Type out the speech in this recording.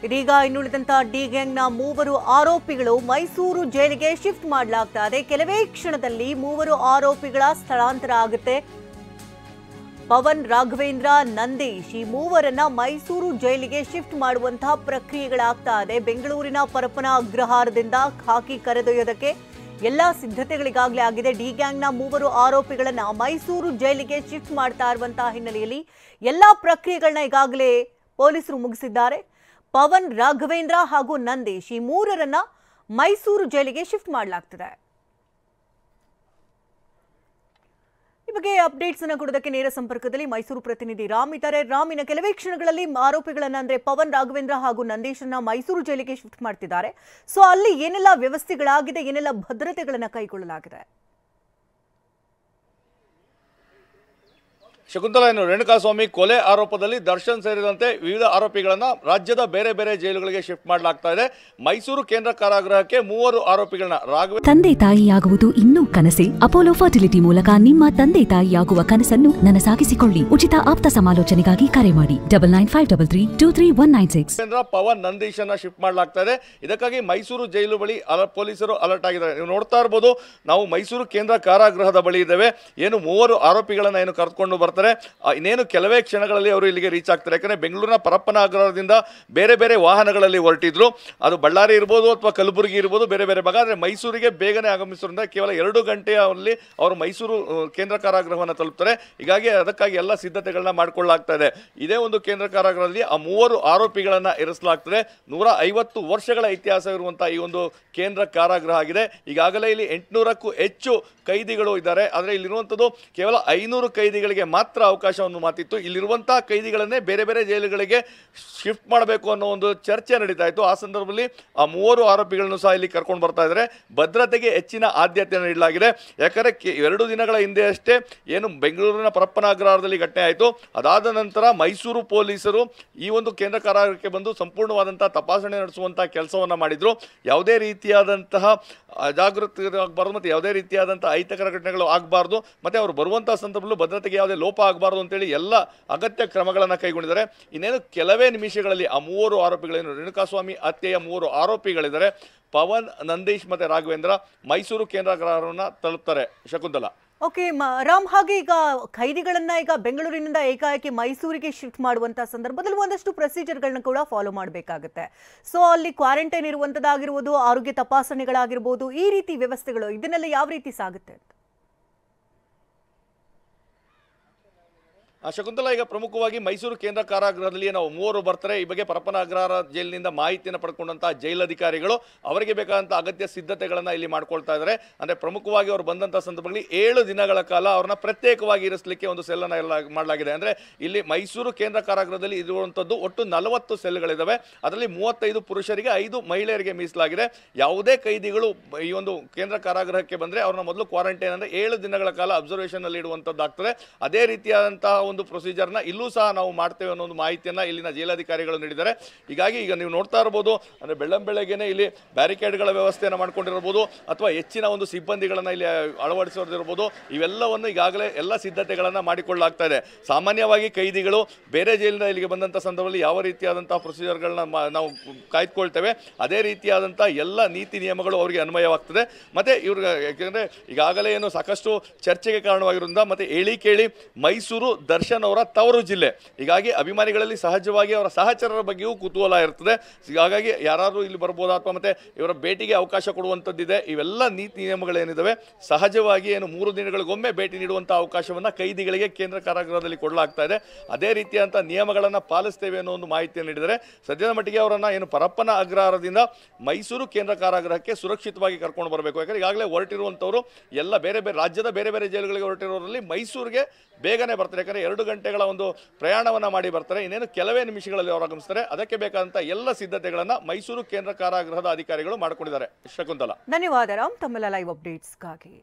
ಇದೀಗ ಇನ್ನುಳಿದಂತಹ ಡಿ ಗ್ಯಾಂಗ್ನ ಮೂವರು ಆರೋಪಿಗಳು ಮೈಸೂರು ಜೈಲಿಗೆ ಶಿಫ್ಟ್ ಮಾಡಲಾಗ್ತಾ ಇದೆ. ಕೆಲವೇ ಕ್ಷಣದಲ್ಲಿ ಮೂವರು ಆರೋಪಿಗಳ ಸ್ಥಳಾಂತರ ಆಗುತ್ತೆ. ಪವನ್, ರಾಘವೇಂದ್ರ, ನಂದೀಶ್ ಈ ಮೂವರನ್ನ ಮೈಸೂರು ಜೈಲಿಗೆ ಶಿಫ್ಟ್ ಮಾಡುವಂತಹ ಪ್ರಕ್ರಿಯೆಗಳಾಗ್ತಾ ಇದೆ. ಬೆಂಗಳೂರಿನ ಪರಪ್ಪನ ಅಗ್ರಹಾರದಿಂದ ಖಾಕಿ ಕರೆದೊಯ್ಯೋದಕ್ಕೆ ಎಲ್ಲಾ ಸಿದ್ಧತೆಗಳಿಗಾಗಲೇ ಆಗಿದೆ. ಡಿ ಗ್ಯಾಂಗ್ನ ಮೂವರು ಆರೋಪಿಗಳನ್ನ ಮೈಸೂರು ಜೈಲಿಗೆ ಶಿಫ್ಟ್ ಮಾಡ್ತಾ ಇರುವಂತಹ ಹಿನ್ನೆಲೆಯಲ್ಲಿ ಎಲ್ಲಾ ಪ್ರಕ್ರಿಯೆಗಳನ್ನ ಈಗಾಗಲೇ ಪೊಲೀಸರು ಮುಗಿಸಿದ್ದಾರೆ. ಪವನ್, ರಾಘವೇಂದ್ರ ಹಾಗೂ ನಂದೀಶ್ ಈ ಮೂರರನ್ನ ಮೈಸೂರು ಜೈಲಿಗೆ ಶಿಫ್ಟ್ ಮಾಡಲಾಗ್ತಿದೆ. ಈ ಬಗ್ಗೆ ಅಪ್ಡೇಟ್ಸ್ ಅನ್ನು ಕೊಡೋದಕ್ಕೆ ನೇರ ಸಂಪರ್ಕದಲ್ಲಿ ಮೈಸೂರು ಪ್ರತಿನಿಧಿ ರಾಮ್ ಇದ್ದಾರೆ. ರಾಮ್, ಇನ್ನು ಕೆಲವೇ ಕ್ಷಣಗಳಲ್ಲಿ ಆರೋಪಿಗಳನ್ನ ಅಂದ್ರೆ ಪವನ್, ರಾಘವೇಂದ್ರ ಹಾಗೂ ನಂದೀಶನ್ನ ಮೈಸೂರು ಜೈಲಿಗೆ ಶಿಫ್ಟ್ ಮಾಡ್ತಿದ್ದಾರೆ. ಸೊ ಅಲ್ಲಿ ಏನೆಲ್ಲ ವ್ಯವಸ್ಥೆಗಳಾಗಿದೆ, ಏನೆಲ್ಲ ಭದ್ರತೆಗಳನ್ನ ಕೈಗೊಳ್ಳಲಾಗಿದೆ? ಶಕುಂತಲಾ, ರೇಣುಕಾಸ್ವಾಮಿ ಕೊಲೆ ಆರೋಪದಲ್ಲಿ ದರ್ಶನ್ ಸೇರಿದಂತೆ ವಿವಿಧ ಆರೋಪಿಗಳನ್ನ ರಾಜ್ಯದ ಬೇರೆ ಬೇರೆ ಜೈಲುಗಳಿಗೆ ಶಿಫ್ಟ್ ಮಾಡಲಾಗ್ತಾ ಇದೆ. ಮೈಸೂರು ಕೇಂದ್ರ ಕಾರಾಗೃಹಕ್ಕೆ ಮೂವರು ಆರೋಪಿಗಳನ್ನ ತಂದೆ ತಾಯಿಯಾಗುವುದು ಇನ್ನೂ ಕನಸೆ. ಅಪೋಲೋ ಫರ್ಟಿಲಿಟಿ ಮೂಲಕ ನಿಮ್ಮ ತಂದೆ ತಾಯಿಯಾಗುವ ಕನಸನ್ನು ನನಸಾಗಿಸಿಕೊಳ್ಳಿ. ಉಚಿತ ಆಪ್ತ ಸಮಾಲೋಚನೆಗಾಗಿ ಕರೆ ಮಾಡಿ 9953323196. ಪವನ್, ನಂದೀಶ್ ಅನ್ನ ಶಿಫ್ಟ್ ಮಾಡಲಾಗ್ತಾ ಇದೆ. ಇದಕ್ಕಾಗಿ ಮೈಸೂರು ಜೈಲು ಬಳಿ ಪೊಲೀಸರು ಅಲರ್ಟ್ ಆಗಿದ್ದಾರೆ. ನೀವು ನೋಡ್ತಾ ಇರಬಹುದು, ನಾವು ಮೈಸೂರು ಕೇಂದ್ರ ಕಾರಾಗೃಹದ ಬಳಿ ಇದ್ದೇವೆ. ಏನು ಮೂವರು ಆರೋಪಿಗಳನ್ನ ಏನು ಕರೆದುಕೊಂಡು ಬರ್ತಾರೆ, ಇನ್ನೇನು ಕೆಲವೇ ಕ್ಷಣಗಳಲ್ಲಿ ಅವರು ಇಲ್ಲಿಗೆ ರೀಚ್ ಆಗ್ತಾರೆ. ಯಾಕಂದ್ರೆ ಬೆಂಗಳೂರಿನ ಪರಪ್ಪನ ಅಗ್ರಹಾರದಿಂದ ಬೇರೆ ಬೇರೆ ವಾಹನಗಳಲ್ಲಿ ಹೊರಟಿದ್ರು. ಅದು ಬಳ್ಳಾರಿ ಇರ್ಬೋದು ಅಥವಾ ಕಲಬುರಗಿ ಇರ್ಬೋದು, ಬೇರೆ ಬೇರೆ ಭಾಗ. ಆದರೆ ಮೈಸೂರಿಗೆ ಬೇಗನೆ ಆಗಮಿಸೋದ್ರಿಂದ ಕೇವಲ 2 ಗಂಟೆಯಲ್ಲಿ ಅವರು ಮೈಸೂರು ಕೇಂದ್ರ ಕಾರಾಗೃಹವನ್ನು ತಲುಪ್ತಾರೆ. ಹೀಗಾಗಿ ಅದಕ್ಕಾಗಿ ಎಲ್ಲ ಸಿದ್ಧತೆಗಳನ್ನ ಮಾಡಿಕೊಳ್ಳಲಾಗ್ತಾ ಇದೆ. ಇದೇ ಒಂದು ಕೇಂದ್ರ ಕಾರಾಗೃಹದಲ್ಲಿ ಆ ಮೂವರು ಆರೋಪಿಗಳನ್ನ ಇರಿಸಲಾಗ್ತದೆ. 150 ವರ್ಷಗಳ ಇತಿಹಾಸವಿರುವಂತಹ ಈ ಒಂದು ಕೇಂದ್ರ ಕಾರಾಗೃಹ ಆಗಿದೆ. ಈಗಾಗಲೇ ಇಲ್ಲಿ 800ಕ್ಕೂ ಹೆಚ್ಚು ಕೈದಿಗಳು ಇದ್ದಾರೆ. ಆದರೆ ಇಲ್ಲಿರುವಂಥದ್ದು ಕೇವಲ 500 ಕೈದಿಗಳಿಗೆ ಮಾತ್ರ ಅವಕಾಶವನ್ನು ಮಾತಿತ್ತು. ಇಲ್ಲಿರುವಂತಹ ಕೈದಿಗಳನ್ನೇ ಬೇರೆ ಬೇರೆ ಜೈಲುಗಳಿಗೆ ಶಿಫ್ಟ್ ಮಾಡಬೇಕು ಅನ್ನೋ ಒಂದು ಚರ್ಚೆ ನಡೀತಾ ಇತ್ತು. ಆ ಸಂದರ್ಭದಲ್ಲಿ ಆ ಮೂವರು ಆರೋಪಿಗಳನ್ನು ಸಹ ಇಲ್ಲಿ ಕರ್ಕೊಂಡು ಬರ್ತಾ ಇದ್ದಾರೆ. ಭದ್ರತೆಗೆ ಹೆಚ್ಚಿನ ಆದ್ಯತೆಯನ್ನು ನೀಡಲಾಗಿದೆ. ಯಾಕಂದರೆ 2 ದಿನಗಳ ಹಿಂದೆ ಅಷ್ಟೇ ಏನು ಬೆಂಗಳೂರಿನ ಪರಪ್ಪನ ಅಗ್ರಹಾರದಲ್ಲಿ ಘಟನೆ ಆಯಿತು. ಅದಾದ ನಂತರ ಮೈಸೂರು ಪೊಲೀಸರು ಈ ಒಂದು ಕೇಂದ್ರ ಕಾರಾಗೃಹಕ್ಕೆ ಬಂದು ಸಂಪೂರ್ಣವಾದಂತಹ ತಪಾಸಣೆ ನಡೆಸುವಂತಹ ಕೆಲಸವನ್ನು ಮಾಡಿದ್ರು. ಯಾವುದೇ ರೀತಿಯಾದಂತಹ ಅಜಾಗೃತಿ ಆಗಬಾರ್ದು, ಮತ್ತು ಯಾವುದೇ ರೀತಿಯಾದಂತಹ ಅಹಿತಕರ ಘಟನೆಗಳು ಆಗಬಾರ್ದು, ಮತ್ತು ಅವರು ಬರುವಂತಹ ಸಂದರ್ಭದಲ್ಲೂ ಭದ್ರತೆಗೆ ಯಾವುದೇ ಲೋಪ ಆಗಬಾರ್ದು ಅಂತೇಳಿ ಎಲ್ಲ ಅಗತ್ಯ ಕ್ರಮಗಳನ್ನು ಕೈಗೊಂಡಿದ್ದಾರೆ. ಇನ್ನೇನು ಕೆಲವೇ ನಿಮಿಷಗಳಲ್ಲಿ ಆ ಮೂವರು ಆರೋಪಿಗಳೇನು ರೇಣುಕಾಸ್ವಾಮಿ ಹತ್ಯೆಯ 3 ಆರೋಪಿಗಳಿದ್ದಾರೆ, ಪವನ್, ನಂದೀಶ್ ಮತ್ತು ರಾಘವೇಂದ್ರ, ಮೈಸೂರು ಕೇಂದ್ರ ಕಾರಾಗೃಹವನ್ನು ತಲುಪ್ತಾರೆ. ಶಕುಂತಲಾ. ಓಕೆ ರಾಮ್, ಹಾಗೆ ಈಗ ಖೈದಿಗಳನ್ನ ಈಗ ಬೆಂಗಳೂರಿನಿಂದ ಏಕಾಏಕಿ ಮೈಸೂರಿಗೆ ಶಿಫ್ಟ್ ಮಾಡುವಂತಹ ಸಂದರ್ಭದಲ್ಲಿ ಒಂದಷ್ಟು ಪ್ರೊಸೀಜರ್ಗಳನ್ನ ಕೂಡ ಫಾಲೋ ಮಾಡಬೇಕಾಗುತ್ತೆ. ಸೊ ಅಲ್ಲಿ ಕ್ವಾರಂಟೈನ್ ಇರುವಂತದ್ದಾಗಿರ್ಬೋದು, ಆರೋಗ್ಯ ತಪಾಸಣೆಗಳಾಗಿರ್ಬೋದು, ಈ ರೀತಿ ವ್ಯವಸ್ಥೆಗಳು ಇದನ್ನೆಲ್ಲ ಯಾವ ರೀತಿ ಸಾಗುತ್ತೆ ಅಂತ? ಶಕುಂತಲಾ, ಈಗ ಪ್ರಮುಖವಾಗಿ ಮೈಸೂರು ಕೇಂದ್ರ ಕಾರಾಗೃಹದಲ್ಲಿ ನಾವು 3 ಬರ್ತಾರೆ. ಈ ಬಗ್ಗೆ ಪರಪ್ಪನ ಅಗ್ರಹಾರ ಜೈಲಿನಿಂದ ಮಾಹಿತಿಯನ್ನು ಪಡ್ಕೊಂಡಂತಹ ಜೈಲಧಿಕಾರಿಗಳು ಅವರಿಗೆ ಬೇಕಾದಂಥ ಅಗತ್ಯ ಸಿದ್ಧತೆಗಳನ್ನು ಇಲ್ಲಿ ಮಾಡ್ಕೊಳ್ತಾ ಇದ್ದಾರೆ. ಅಂದರೆ ಪ್ರಮುಖವಾಗಿ ಅವರು ಬಂದಂಥ ಸಂದರ್ಭದಲ್ಲಿ 7 ದಿನಗಳ ಕಾಲ ಅವ್ರನ್ನ ಪ್ರತ್ಯೇಕವಾಗಿ ಇರಿಸಲಿಕ್ಕೆ ಒಂದು ಸೆಲ್ಲನ್ನು ಮಾಡಲಾಗಿದೆ. ಅಂದರೆ ಇಲ್ಲಿ ಮೈಸೂರು ಕೇಂದ್ರ ಕಾರಾಗೃಹದಲ್ಲಿ ಇರುವಂಥದ್ದು ಒಟ್ಟು 40 ಸೆಲ್ಗಳಿದ್ದಾವೆ. ಅದರಲ್ಲಿ 35 ಪುರುಷರಿಗೆ, 5 ಮಹಿಳೆಯರಿಗೆ ಮೀಸಲಾಗಿದೆ. ಯಾವುದೇ ಕೈದಿಗಳು ಈ ಒಂದು ಕೇಂದ್ರ ಕಾರಾಗೃಹಕ್ಕೆ ಬಂದರೆ ಅವ್ರನ್ನ ಮೊದಲು ಕ್ವಾರಂಟೈನ್ ಅಂದರೆ 7 ದಿನಗಳ ಕಾಲ ಅಬ್ಸರ್ವೇಷನ್ನಲ್ಲಿ ಇಡುವಂಥದ್ದಾಗ್ತದೆ. ಅದೇ ರೀತಿಯಾದಂತಹ ಒಂದು ಪ್ರೊಸೀಜರ್ನ ಇಲ್ಲೂ ಸಹ ನಾವು ಮಾಡ್ತೇವೆ ಅನ್ನೋ ಒಂದು ಮಾಹಿತಿಯನ್ನು ಇಲ್ಲಿನ ಜೈಲಾಧಿಕಾರಿಗಳು ನೀಡಿದ್ದಾರೆ. ಹೀಗಾಗಿ ಈಗ ನೀವು ನೋಡ್ತಾ ಇರಬಹುದು, ಅಂದರೆ ಬೆಳ್ಳಂಬೆಳಗ್ಗೆನೆ ಇಲ್ಲಿ ಬ್ಯಾರಿಕೇಡ್ಗಳ ವ್ಯವಸ್ಥೆಯನ್ನು ಮಾಡ್ಕೊಂಡಿರಬಹುದು, ಅಥವಾ ಹೆಚ್ಚಿನ ಒಂದು ಸಿಬ್ಬಂದಿಗಳನ್ನು ಇಲ್ಲಿ ಅಳವಡಿಸೋದಿರ್ಬೋದು. ಇವೆಲ್ಲವನ್ನು ಈಗಾಗಲೇ ಎಲ್ಲ ಸಿದ್ಧತೆಗಳನ್ನು ಮಾಡಿಕೊಳ್ಳಲಾಗ್ತಾ ಇದೆ. ಸಾಮಾನ್ಯವಾಗಿ ಕೈದಿಗಳು ಬೇರೆ ಜೈಲಿಂದ ಇಲ್ಲಿಗೆ ಬಂದಂಥ ಸಂದರ್ಭದಲ್ಲಿ ಯಾವ ರೀತಿಯಾದಂಥ ಪ್ರೊಸೀಜರ್ಗಳನ್ನ ನಾವು ಕಾಯ್ದುಕೊಳ್ತೇವೆ, ಅದೇ ರೀತಿಯಾದಂಥ ಎಲ್ಲ ನೀತಿ ನಿಯಮಗಳು ಅವರಿಗೆ ಅನ್ವಯವಾಗ್ತದೆ. ಮತ್ತು ಇವ್ರಿಗೆ ಯಾಕೆಂದರೆ ಈಗಾಗಲೇ ಏನು ಸಾಕಷ್ಟು ಚರ್ಚೆಗೆ ಕಾರಣವಾಗಿರೋದ್ರಿಂದ, ಮತ್ತು ಕೇಳಿ ಮೈಸೂರು ದರ್ಶನ್ ಅವರ ತವರು ಜಿಲ್ಲೆ. ಹೀಗಾಗಿ ಅಭಿಮಾನಿಗಳಲ್ಲಿ ಸಹಜವಾಗಿ ಅವರ ಸಹಚರರ ಬಗ್ಗೆಯೂ ಕುತೂಹಲ ಇರ್ತದೆ. ಹಾಗಾಗಿ ಯಾರು ಇಲ್ಲಿ ಬರ್ಬೋದಾ ಅಥವಾ ಮತ್ತೆ ಇವರ ಭೇಟಿಗೆ ಅವಕಾಶ ಕೊಡುವಂಥದ್ದಿದೆ. ಇವೆಲ್ಲ ನೀತಿ ನಿಯಮಗಳೇನಿದ್ದಾವೆ ಸಹಜವಾಗಿ ಏನು 3 ದಿನಗಳಿಗೊಮ್ಮೆ ಭೇಟಿ ನೀಡುವಂಥ ಅವಕಾಶವನ್ನು ಕೈದಿಗಳಿಗೆ ಕೇಂದ್ರ ಕಾರಾಗೃಹದಲ್ಲಿ ಕೊಡಲಾಗ್ತಾ ಇದೆ. ಅದೇ ರೀತಿಯಂಥ ನಿಯಮಗಳನ್ನು ಪಾಲಿಸ್ತೇವೆ ಅನ್ನೋ ಒಂದು ಮಾಹಿತಿಯನ್ನು ನೀಡಿದರೆ ಸದ್ಯದ ಮಟ್ಟಿಗೆ ಅವರನ್ನು ಏನು ಪರಪ್ಪನ ಅಗ್ರಹಾರದಿಂದ ಮೈಸೂರು ಕೇಂದ್ರ ಕಾರಾಗೃಹಕ್ಕೆ ಸುರಕ್ಷಿತವಾಗಿ ಕರ್ಕೊಂಡು ಬರಬೇಕು. ಯಾಕಂದರೆ ಈಗಾಗಲೇ ಹೊರಟಿರುವಂಥವರು ಎಲ್ಲ ಬೇರೆ ಬೇರೆ ರಾಜ್ಯದ ಬೇರೆ ಬೇರೆ ಜೈಲುಗಳಿಗೆ ಹೊರಟಿರೋರಲ್ಲಿ ಮೈಸೂರಿಗೆ ಬೇಗನೆ ಬರ್ತಾರೆ. ಯಾಕಂದರೆ 2 ಗಂಟೆಗಳ ಒಂದು ಪ್ರಯಾಣವನ್ನು ಮಾಡಿ ಬರ್ತಾರೆ. ಇನ್ನೇನು ಕೆಲವೇ ನಿಮಿಷಗಳಲ್ಲಿ ಅವರು ಆಗಮಿಸ್ತಾರೆ. ಅದಕ್ಕೆ ಬೇಕಾದಂಥ ಎಲ್ಲ ಸಿದ್ಧತೆಗಳನ್ನು ಮೈಸೂರು ಕೇಂದ್ರ ಕಾರಾಗೃಹದ ಅಧಿಕಾರಿಗಳು ಮಾಡಿಕೊಂಡಿದ್ದಾರೆ. ಶಕುಂತಲಾ, ಧನ್ಯವಾದ ರಾಮ್, ತಮ್ಮೆಲ್ಲ ಲೈವ್ ಅಪ್ಡೇಟ್ಸ್ಗಾಗಿ.